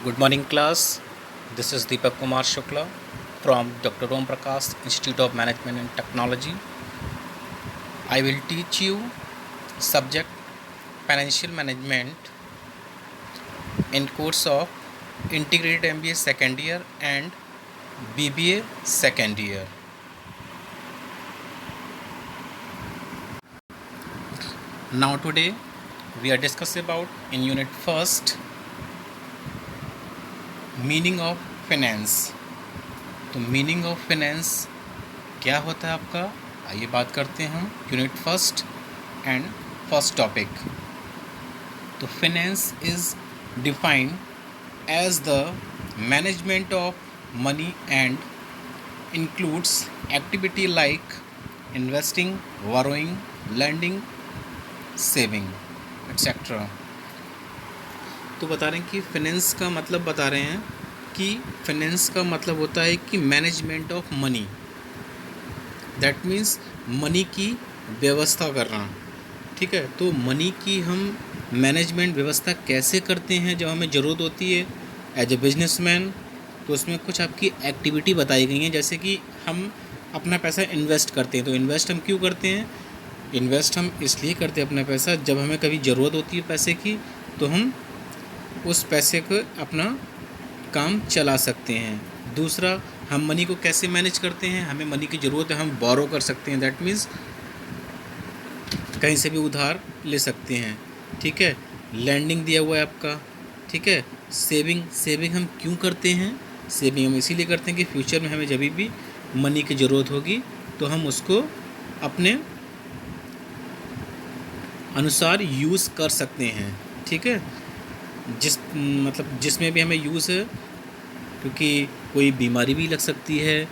Good morning, class. This is Deepak Kumar Shukla from Dr. Om Prakash Institute of Management and Technology. I will teach you subject financial management in course of integrated MBA second year and BBA second year. Now today we are discussing about in unit first meaning of finance. तो meaning of finance क्या होता है आपका, आइए बात करते हैं हम unit first and first topic. तो finance is defined as the management of money and includes activity like investing, borrowing, lending, saving etcetera. तो बता रहे हैं कि फाइनेंस का मतलब बता रहे हैं कि फाइनेंस का मतलब होता है कि management of money, that means money की व्यवस्था करना। ठीक है, तो मनी की हम मैनेजमेंट व्यवस्था कैसे करते हैं जब हमें ज़रूरत होती है एज ए बिजनेसमैन। तो उसमें कुछ आपकी एक्टिविटी बताई गई हैं, जैसे कि हम अपना पैसा इन्वेस्ट करते हैं। तो इन्वेस्ट हम क्यों करते हैं? इन्वेस्ट हम इसलिए करते हैं अपना पैसा, जब हमें कभी ज़रूरत होती है पैसे की तो हम उस पैसे को अपना काम चला सकते हैं। दूसरा, हम मनी को कैसे मैनेज करते हैं, हमें मनी की ज़रूरत है, हम बोरो कर सकते हैं, दैट मीन्स कहीं से भी उधार ले सकते हैं। ठीक है, लैंडिंग दिया हुआ है आपका। ठीक है, सेविंग हम क्यों करते हैं? सेविंग हम इसीलिए करते हैं कि फ्यूचर में हमें जब भी मनी की ज़रूरत होगी तो हम उसको अपने अनुसार यूज़ कर सकते हैं। ठीक है, जिसमें भी हमें यूज़ है, क्योंकि कोई बीमारी भी लग सकती है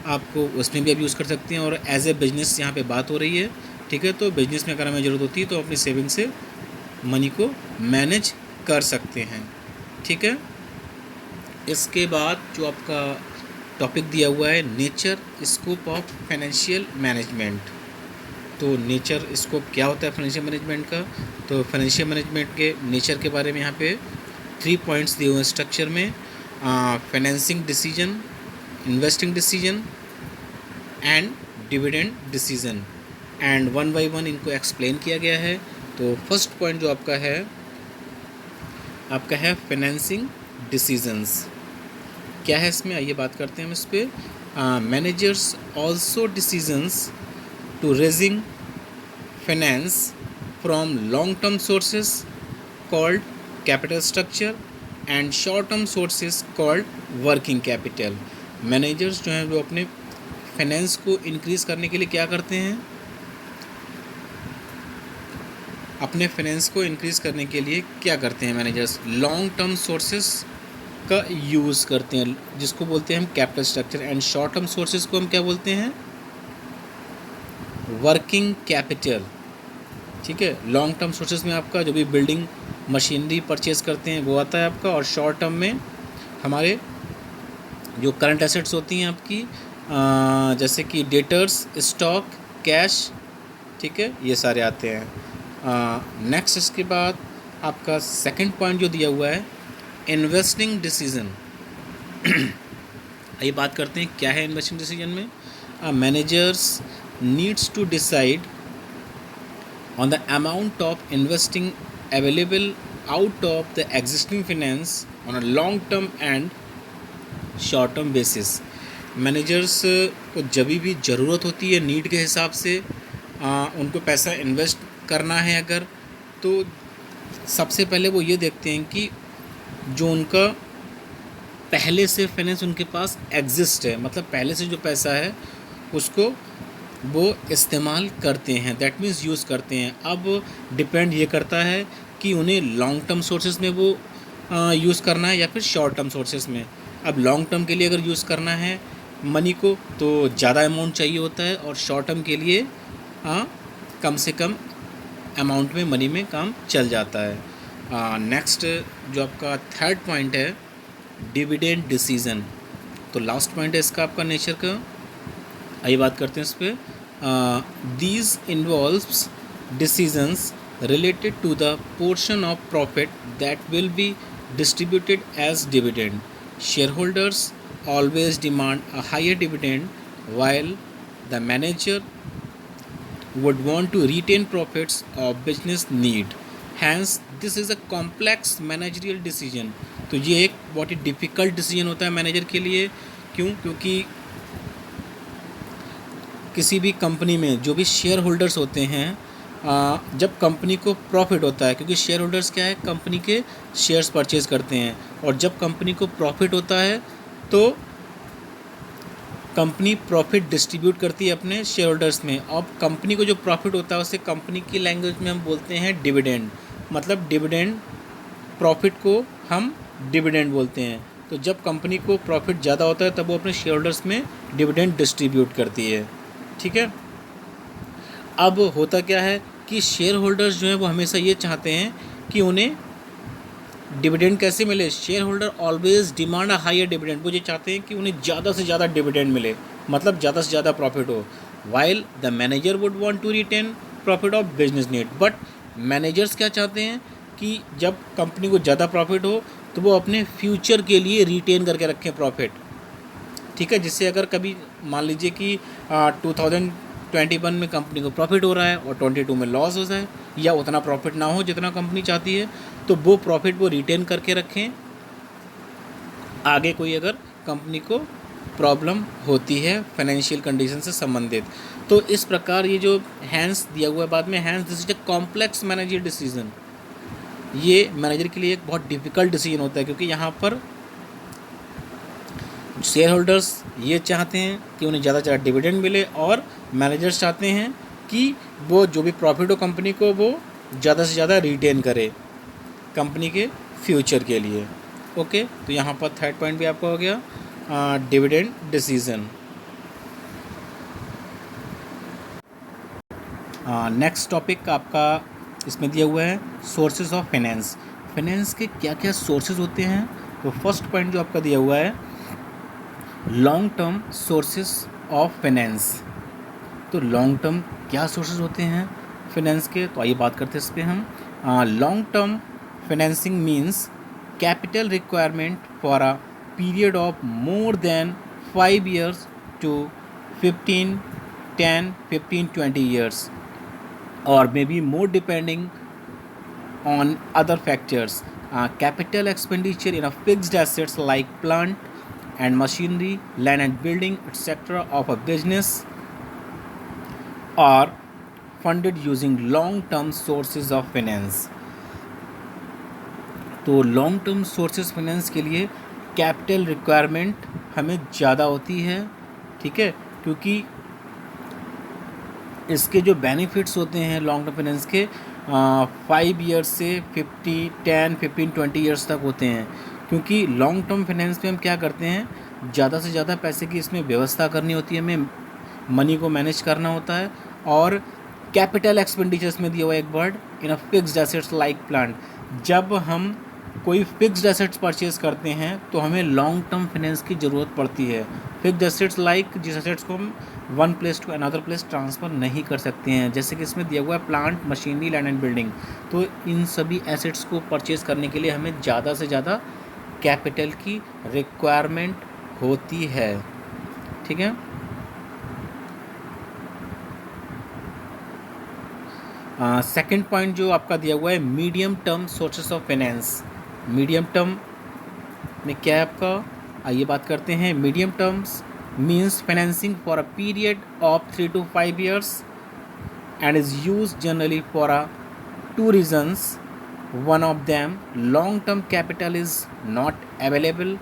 आपको, उसमें भी आप यूज़ कर सकते हैं। और एज ए बिजनेस यहाँ पे बात हो रही है। ठीक है, तो बिजनेस में अगर हमें ज़रूरत होती है तो अपनी सेविंग से मनी को मैनेज कर सकते हैं। ठीक है, इसके बाद जो आपका टॉपिक दिया हुआ है nature scope of financial management. तो नेचर स्कोप क्या होता है फाइनेंशियल मैनेजमेंट का? तो फाइनेंशियल मैनेजमेंट के नेचर के बारे में यहाँ पे 3 पॉइंट्स दिए हुए हैं स्ट्रक्चर में। Financing decision, investing decision and dividend decision, and one by one इनको एक्सप्लेन किया गया है। तो फर्स्ट पॉइंट जो आपका है फाइनेंसिंग डिसीजंस। क्या है इसमें, आइए बात करते हैं हम इस पर। Managers also decisions to raising finance from long-term sources called capital structure and short-term sources called working capital। Managers जो हैं वो अपने फाइनेंस को इंक्रीज़ करने के लिए क्या करते हैं? अपने फाइनेंस को इंक्रीज़ करने के लिए क्या करते हैं मैनेजर्स? लॉन्ग टर्म सोर्सेस का यूज़ करते हैं, जिसको बोलते हैं हम capital structure, and short term sources को हम क्या बोलते हैं? Working capital. ठीक है, लॉन्ग टर्म सोर्सेज में आपका जो भी बिल्डिंग मशीनरी परचेज करते हैं वो आता है आपका, और शॉर्ट टर्म में हमारे जो करंट एसेट्स होती हैं आपकी, जैसे कि डेटर्स, स्टॉक, कैश। ठीक है, ये सारे आते हैं। नेक्स्ट इसके बाद आपका सेकंड पॉइंट जो दिया हुआ है इन्वेस्टिंग डिसीजन। आइए बात करते हैं क्या है इन्वेस्टिंग डिसीजन में। Managers needs to decide on the amount of investing available out of the existing finance on a long term and short term basis। Managers को जब भी ज़रूरत होती है नीड के हिसाब से उनको पैसा इन्वेस्ट करना है अगर, तो सबसे पहले वो ये देखते हैं कि जो उनका पहले से फाइनेंस उनके पास एग्जिस्ट है, मतलब पहले से जो पैसा है उसको वो इस्तेमाल करते हैं, दैट मीन्स यूज़ करते हैं। अब डिपेंड ये करता है कि उन्हें लॉन्ग टर्म सोर्सेज में वो यूज़ करना है या फिर शॉर्ट टर्म सोर्सेज में। अब लॉन्ग टर्म के लिए अगर यूज़ करना है मनी को तो ज़्यादा अमाउंट चाहिए होता है, और शॉर्ट टर्म के लिए कम से कम अमाउंट में मनी में काम चल जाता है। नेक्स्ट जो आपका थर्ड पॉइंट है डिविडेंड डिसीजन। तो लास्ट पॉइंट है इसका आपका नेचर का, आइए बात करते हैं इस पर। These involves decisions related to the portion of profit that will be distributed as dividend. Shareholders always demand a higher dividend, while the manager would want to retain profits of business need. Hence, this is a complex managerial decision. तो ये एक बहुत ही difficult decision होता है manager के लिए. क्यों? क्योंकि किसी भी कंपनी में जो भी शेयर होल्डर्स होते हैं, जब कंपनी को प्रॉफिट होता है, क्योंकि शेयर होल्डर्स क्या है, कंपनी के शेयर्स परचेज करते हैं, और जब कंपनी को प्रॉफिट होता है तो कंपनी प्रॉफिट डिस्ट्रीब्यूट करती है अपने शेयर होल्डर्स में. अब कंपनी को जो प्रॉफिट होता है उसे कंपनी की लैंग्वेज में हम बोलते हैं डिविडेंड. मतलब डिविडेंड, प्रॉफिट को हम डिविडेंड बोलते हैं. तो जब कंपनी को प्रॉफिट ज़्यादा होता है तब वो अपने शेयर होल्डर्स में डिविडेंड डिस्ट्रीब्यूट करती है. ठीक है. अब होता क्या है कि शेयर होल्डर्स जो हैं वो हमेशा ये चाहते हैं कि उन्हें डिविडेंड कैसे मिले. Share holder always demand a higher dividend. वो ये चाहते हैं कि उन्हें ज़्यादा से ज़्यादा डिविडेंड मिले, मतलब ज़्यादा से ज़्यादा प्रॉफिट हो. While the manager would want to retain profit of business need. But managers क्या चाहते हैं कि जब कंपनी को ज़्यादा प्रॉफिट हो तो वो अपने फ्यूचर के लिए रिटेन करके रखें प्रॉफिट. ठीक है. जिससे अगर कभी मान लीजिए कि 2021 में कंपनी को प्रॉफिट हो रहा है और 22 में लॉस हो जाए, या उतना प्रॉफिट ना हो जितना कंपनी चाहती है, तो वो प्रॉफिट वो रिटेन करके रखें आगे कोई अगर कंपनी को प्रॉब्लम होती है फाइनेंशियल कंडीशन से संबंधित. तो इस प्रकार ये जो हैंस दिया हुआ है बाद में, hence this is a complex manager decision. ये मैनेजर के लिए एक बहुत डिफ़िकल्ट डिसीजन होता है, क्योंकि यहाँ पर शेयर होल्डर्स ये चाहते हैं कि उन्हें ज़्यादा से ज़्यादा डिविडेंड मिले, और मैनेजर्स चाहते हैं कि वो जो भी प्रॉफिट हो कंपनी को वो ज़्यादा से ज़्यादा रिटेन करे कंपनी के फ्यूचर के लिए. ओके. तो यहाँ पर थर्ड पॉइंट भी आपका हो गया, डिविडेंड डिसीजन. नेक्स्ट टॉपिक आपका इसमें दिया हुआ है सोर्सेज ऑफ फाइनेंस. फाइनेंस के क्या क्या सोर्सेज होते हैं. तो फर्स्ट पॉइंट जो आपका दिया हुआ है, long term sources of finance. तो लॉन्ग टर्म क्या सोर्सेज होते हैं फाइनेंस के, तो आइए बात करते हैं इस पर हम. Long term financing means capital requirement for a period of more than 5 years to 15, 10, 15, 20 years, or maybe more depending on other factors. Capital expenditure in a fixed assets like plant and machinery, land and building, etc. of a business are funded using long-term sources of finance. तो long term sources finance के लिए capital requirement हमें ज़्यादा होती है. ठीक है. क्योंकि इसके जो बेनिफिट्स होते हैं लॉन्ग टर्म फाइनेंस के 5 years से 50, 10, 15, 20 years तक होते हैं. क्योंकि लॉन्ग टर्म फाइनेंस में हम क्या करते हैं, ज़्यादा से ज़्यादा पैसे की इसमें व्यवस्था करनी होती है, हमें मनी को मैनेज करना होता है. और कैपिटल एक्सपेंडिचर्स में दिया हुआ एक word, in a fixed assets like plant. जब हम कोई फिक्स्ड एसेट्स परचेज करते हैं तो हमें लॉन्ग टर्म फाइनेंस की ज़रूरत पड़ती है. फिक्स्ड एसेट्स लाइक जिस एसेट्स को हम one place to another place transfer नहीं कर सकते हैं, जैसे कि इसमें दिया हुआ है plant, machinery, land and building. तो इन सभी एसेट्स को परचेज करने के लिए हमें ज़्यादा से ज़्यादा कैपिटल की रिक्वायरमेंट होती है. ठीक है. सेकंड पॉइंट जो आपका दिया हुआ है, medium term sources of finance. Medium term में क्या है आपका, आइए बात करते हैं. Medium terms means financing for a period of 3 to 5 years and is used generally for 2 reasons. One of them, long term capital is not available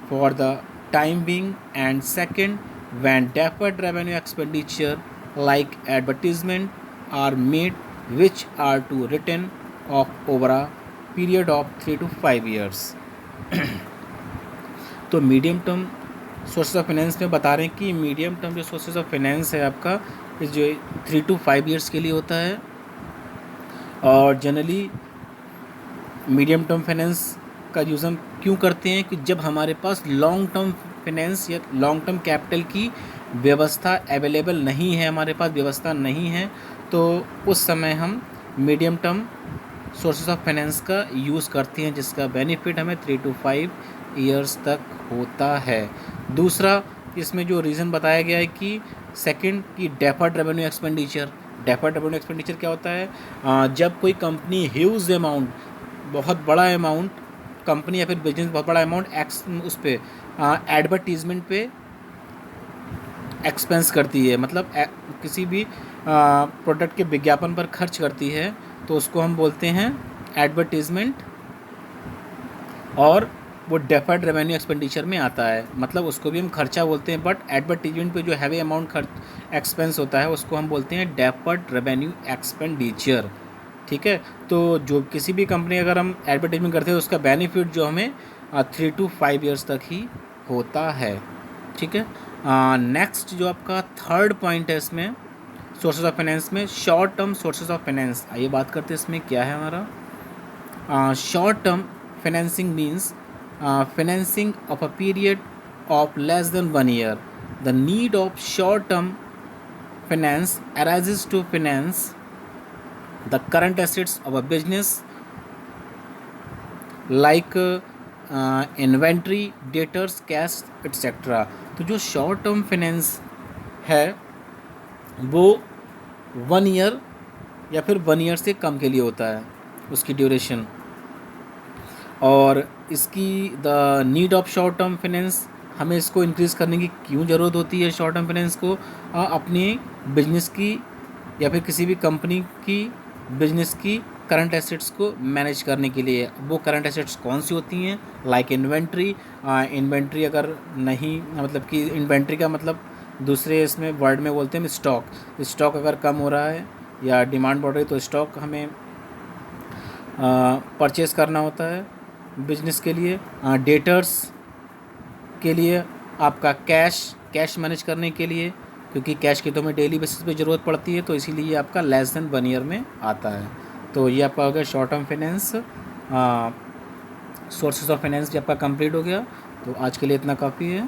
for the time being, and second, when deferred revenue expenditure like advertisement are made, which are to written off over a period of 3 to 5 years. तो medium term sources of finance में बता रहे हैं कि medium term जो sources of finance है आपका, इस जो 3 to 5 years के लिए होता है. और जनरली मीडियम टर्म फाइनेंस का यूज़ हम क्यों करते हैं कि जब हमारे पास लॉन्ग टर्म फाइनेंस या लॉन्ग टर्म कैपिटल की व्यवस्था अवेलेबल नहीं है, हमारे पास व्यवस्था नहीं है, तो उस समय हम medium term sources of finance का यूज़ करती हैं, जिसका बेनिफिट हमें 3 to 5 ईयर्स तक होता है। दूसरा इसमें जो रीज़न बताया गया है कि सेकंड कि deferred revenue expenditure. Deferred revenue expenditure क्या होता है? जब कोई कंपनी ह्यूज अमाउंट, बहुत बड़ा अमाउंट, कंपनी या फिर बिजनेस बहुत बड़ा अमाउंट उस पर एडवर्टीजमेंट पे एक्सपेंस करती है, मतलब किसी भी प्रोडक्ट के विज्ञापन पर खर्च करती है, तो उसको हम बोलते हैं एडवर्टीजमेंट, और वो डेफर्ड रेवेन्यू एक्सपेंडिचर में आता है। मतलब उसको भी हम खर्चा बोलते हैं, बट एडवर्टीजमेंट पे जो हैवी अमाउंट खर्च एक्सपेंस होता है उसको हम बोलते हैं डेफर्ड रेवेन्यू एक्सपेंडिचर। ठीक है, तो जो किसी भी कंपनी अगर हम एडवर्टीजमेंट करते हैं तो उसका बेनिफिट जो हमें 3 to 5 ईयर्स तक ही होता है। ठीक है, नेक्स्ट जो आपका थर्ड पॉइंट है इसमें सोर्सेज ऑफ फाइनेंस में, short term sources of finance. आइए बात करते हैं इसमें क्या है हमारा। Short term financing means financing of a period of less than 1 year. The need of short-term finance arises to finance the current assets of a business like inventory, debtors, cash, etc. तो जो short term finance है वो 1 year या फिर 1 year से कम के लिए होता है उसकी ड्यूरेशन। और इसकी the need of short term finance, हमें इसको इंक्रीज़ करने की क्यों ज़रूरत होती है शॉर्ट टर्म फाइनेंस को? अपनी बिजनेस की या फिर किसी भी कंपनी की बिजनेस की करंट एसेट्स को मैनेज करने के लिए। वो करंट एसेट्स कौन सी होती हैं? Like inventory. इन्वेंट्री अगर नहीं, मतलब कि इन्वेंट्री का मतलब दूसरे इसमें वर्ड में बोलते हैं स्टॉक। स्टॉक अगर कम हो रहा है या डिमांड बढ़ रही है तो स्टॉक हमें परचेज़ करना होता है बिजनेस के लिए। डेटर्स के लिए आपका कैश मैनेज करने के लिए, क्योंकि कैश की तो हमें डेली बेसिस पे ज़रूरत पड़ती है, तो इसीलिए आपका लेस देन 1 ईयर में आता है। तो ये आपका हो गया short term finance. Sources of finance भी आपका कंप्लीट हो गया। तो आज के लिए इतना काफ़ी है।